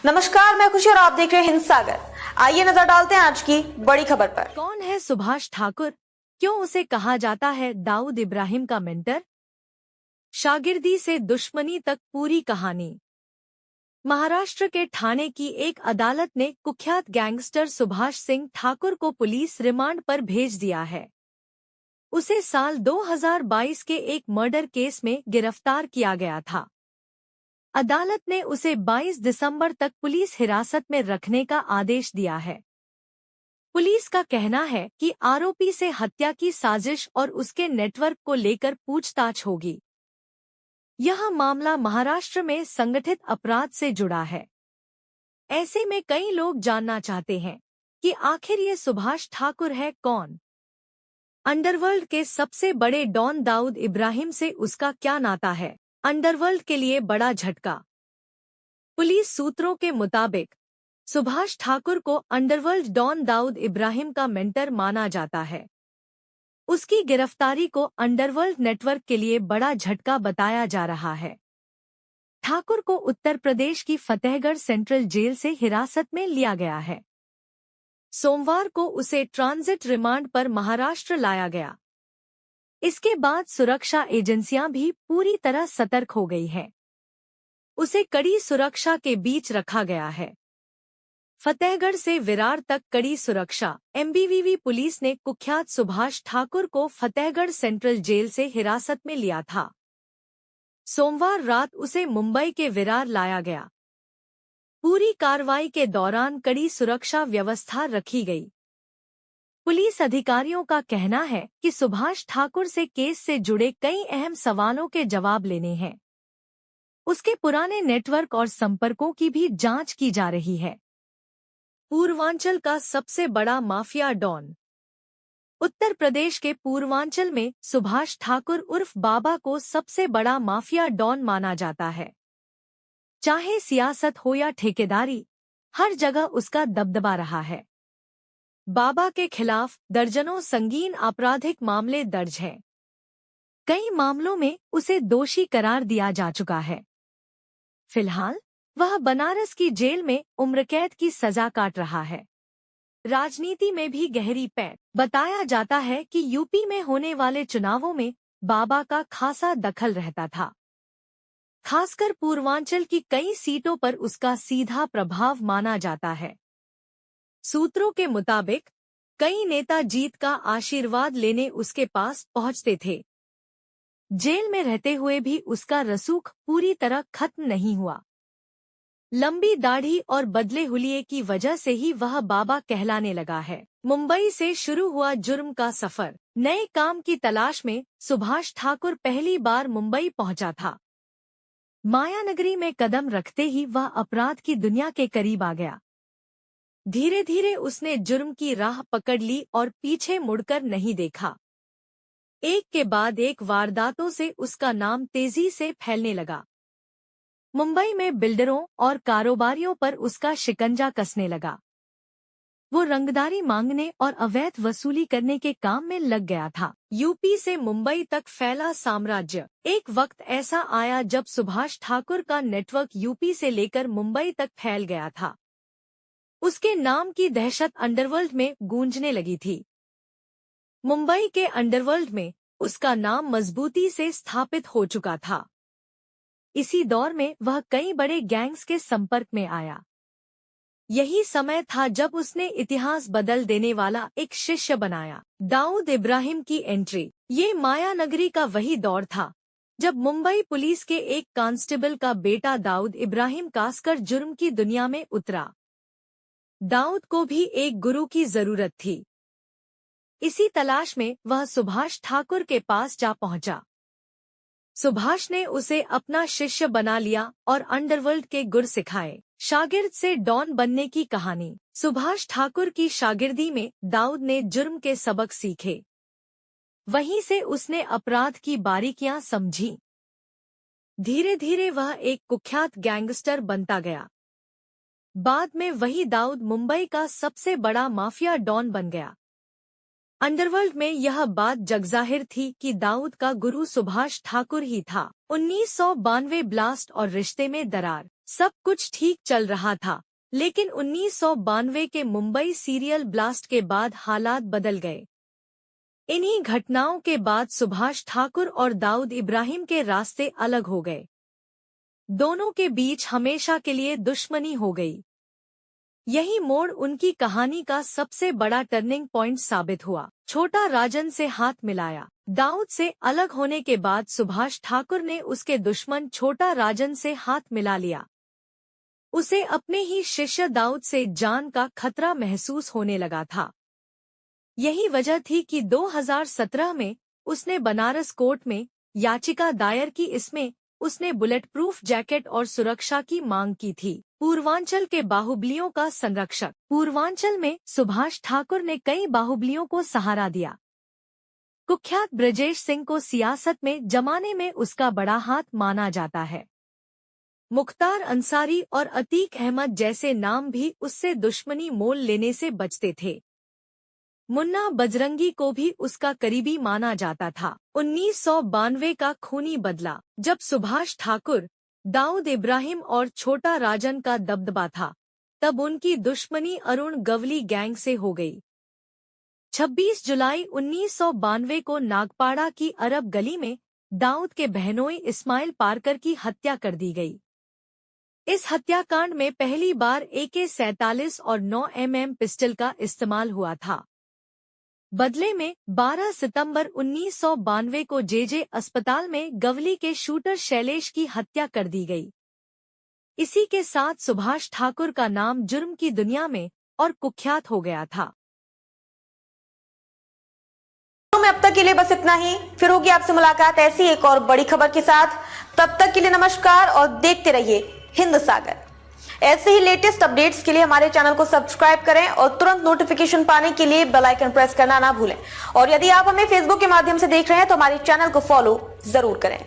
नमस्कार, मैं खुशी और आप देख रहे हैं हिंद सागर। आइए नजर डालते हैं आज की बड़ी खबर पर। कौन है सुभाष ठाकुर? क्यों उसे कहा जाता है दाऊद इब्राहिम का मेंटर? शागिर्दी से दुश्मनी तक पूरी कहानी। महाराष्ट्र के ठाणे की एक अदालत ने कुख्यात गैंगस्टर सुभाष सिंह ठाकुर को पुलिस रिमांड पर भेज दिया है। उसे साल 2022 के एक मर्डर केस में गिरफ्तार किया गया था। अदालत ने उसे 22 दिसंबर तक पुलिस हिरासत में रखने का आदेश दिया है। पुलिस का कहना है कि आरोपी से हत्या की साजिश और उसके नेटवर्क को लेकर पूछताछ होगी। यह मामला महाराष्ट्र में संगठित अपराध से जुड़ा है। ऐसे में कई लोग जानना चाहते हैं कि आखिर ये सुभाष ठाकुर है कौन? अंडरवर्ल्ड के सबसे बड़े डॉन दाऊद इब्राहिम से उसका क्या नाता है? अंडरवर्ल्ड के लिए बड़ा झटका। पुलिस सूत्रों के मुताबिक सुभाष ठाकुर को अंडरवर्ल्ड डॉन दाऊद इब्राहिम का मेंटर माना जाता है। उसकी गिरफ्तारी को अंडरवर्ल्ड नेटवर्क के लिए बड़ा झटका बताया जा रहा है। ठाकुर को उत्तर प्रदेश की फतेहगढ़ सेंट्रल जेल से हिरासत में लिया गया है। सोमवार को उसे ट्रांजिट रिमांड पर महाराष्ट्र लाया गया। इसके बाद सुरक्षा एजेंसियां भी पूरी तरह सतर्क हो गई हैं। उसे कड़ी सुरक्षा के बीच रखा गया है। फतेहगढ़ से विरार तक कड़ी सुरक्षा। एमबीवीवी पुलिस ने कुख्यात सुभाष ठाकुर को फतेहगढ़ सेंट्रल जेल से हिरासत में लिया था। सोमवार रात उसे मुंबई के विरार लाया गया। पूरी कार्रवाई के दौरान कड़ी सुरक्षा व्यवस्था रखी गई। पुलिस अधिकारियों का कहना है कि सुभाष ठाकुर से केस से जुड़े कई अहम सवालों के जवाब लेने हैं। उसके पुराने नेटवर्क और संपर्कों की भी जांच की जा रही है। पूर्वांचल का सबसे बड़ा माफिया डॉन। उत्तर प्रदेश के पूर्वांचल में सुभाष ठाकुर उर्फ बाबा को सबसे बड़ा माफिया डॉन माना जाता है। चाहे सियासत हो या ठेकेदारी, हर जगह उसका दबदबा रहा है। बाबा के खिलाफ दर्जनों संगीन आपराधिक मामले दर्ज हैं। कई मामलों में उसे दोषी करार दिया जा चुका है। फिलहाल वह बनारस की जेल में उम्रकैद की सजा काट रहा है। राजनीति में भी गहरी पैठ। बताया जाता है कि यूपी में होने वाले चुनावों में बाबा का खासा दखल रहता था। खासकर पूर्वांचल की कई सीटों पर उसका सीधा प्रभाव माना जाता है। सूत्रों के मुताबिक कई नेता जीत का आशीर्वाद लेने उसके पास पहुंचते थे। जेल में रहते हुए भी उसका रसूख पूरी तरह खत्म नहीं हुआ। लंबी दाढ़ी और बदले हुलिये की वजह से ही वह बाबा कहलाने लगा है। मुंबई से शुरू हुआ जुर्म का सफर। नए काम की तलाश में सुभाष ठाकुर पहली बार मुंबई पहुंचा था। मायानगरी में कदम रखते ही वह अपराध की दुनिया के करीब आ गया। धीरे धीरे उसने जुर्म की राह पकड़ ली और पीछे मुड़कर नहीं देखा। एक के बाद एक वारदातों से उसका नाम तेजी से फैलने लगा। मुंबई में बिल्डरों और कारोबारियों पर उसका शिकंजा कसने लगा। वो रंगदारी मांगने और अवैध वसूली करने के काम में लग गया था। यूपी से मुंबई तक फैला साम्राज्य। एक वक्त ऐसा आया जब सुभाष ठाकुर का नेटवर्क यूपी से लेकर मुंबई तक फैल गया था। उसके नाम की दहशत अंडरवर्ल्ड में गूंजने लगी थी। मुंबई के अंडरवर्ल्ड में उसका नाम मजबूती से स्थापित हो चुका था। इसी दौर में वह कई बड़े गैंग्स के संपर्क में आया। यही समय था जब उसने इतिहास बदल देने वाला एक शिष्य बनाया। दाऊद इब्राहिम की एंट्री। ये मायानगरी का वही दौर था जब मुंबई पुलिस के एक कांस्टेबल का बेटा दाऊद इब्राहिम खासकर जुर्म की दुनिया में उतरा। दाऊद को भी एक गुरु की जरूरत थी। इसी तलाश में वह सुभाष ठाकुर के पास जा पहुंचा। सुभाष ने उसे अपना शिष्य बना लिया और अंडरवर्ल्ड के गुर सिखाए। शागिर्द से डॉन बनने की कहानी। सुभाष ठाकुर की शागिर्दी में दाऊद ने जुर्म के सबक सीखे। वहीं से उसने अपराध की बारीकियां समझी। धीरे धीरे वह एक कुख्यात गैंगस्टर बनता गया। बाद में वही दाऊद मुंबई का सबसे बड़ा माफिया डॉन बन गया। अंडरवर्ल्ड में यह बात जगजाहिर थी कि दाऊद का गुरु सुभाष ठाकुर ही था। 1992 ब्लास्ट और रिश्ते में दरार। सब कुछ ठीक चल रहा था, लेकिन 1992 के मुंबई सीरियल ब्लास्ट के बाद हालात बदल गए। इन्हीं घटनाओं के बाद सुभाष ठाकुर और दाऊद इब्राहिम के रास्ते अलग हो गए। दोनों के बीच हमेशा के लिए दुश्मनी हो गई। यही मोड़ उनकी कहानी का सबसे बड़ा टर्निंग पॉइंट साबित हुआ। छोटा राजन से हाथ मिलाया। दाऊद से अलग होने के बाद सुभाष ठाकुर ने उसके दुश्मन छोटा राजन से हाथ मिला लिया। उसे अपने ही शिष्य दाऊद से जान का खतरा महसूस होने लगा था। यही वजह थी कि 2017 में उसने बनारस कोर्ट में याचिका दायर की। इसमें उसने बुलेट प्रूफ जैकेट और सुरक्षा की मांग की थी। पूर्वांचल के बाहुबलियों का संरक्षक। पूर्वांचल में सुभाष ठाकुर ने कई बाहुबलियों को सहारा दिया। कुख्यात ब्रजेश सिंह को सियासत में जमाने में उसका बड़ा हाथ माना जाता है। मुख्तार अंसारी और अतीक अहमद जैसे नाम भी उससे दुश्मनी मोल लेने से बचते थे। मुन्ना बजरंगी को भी उसका करीबी माना जाता था। 1992 का खूनी बदला। जब सुभाष ठाकुर, दाऊद इब्राहिम और छोटा राजन का दबदबा था, तब उनकी दुश्मनी अरुण गवली गैंग से हो गई। 26 जुलाई 1992 को नागपाड़ा की अरब गली में दाऊद के बहनोई इस्माइल पारकर की हत्या कर दी गई। इस हत्याकांड में पहली बार AK-47 और 9 mm पिस्टल का इस्तेमाल हुआ था। बदले में 12 सितंबर 1992 को JJ अस्पताल में गवली के शूटर शैलेश की हत्या कर दी गई। इसी के साथ सुभाष ठाकुर का नाम जुर्म की दुनिया में और कुख्यात हो गया था। में अब तक के लिए बस इतना ही। फिर होगी आपसे मुलाकात ऐसी एक और बड़ी खबर के साथ। तब तक के लिए नमस्कार और देखते रहिए हिंद सागर। ऐसे ही लेटेस्ट अपडेट्स के लिए हमारे चैनल को सब्सक्राइब करें और तुरंत नोटिफिकेशन पाने के लिए बेल आइकन प्रेस करना ना भूलें। और यदि आप हमें फेसबुक के माध्यम से देख रहे हैं तो हमारे चैनल को फॉलो जरूर करें।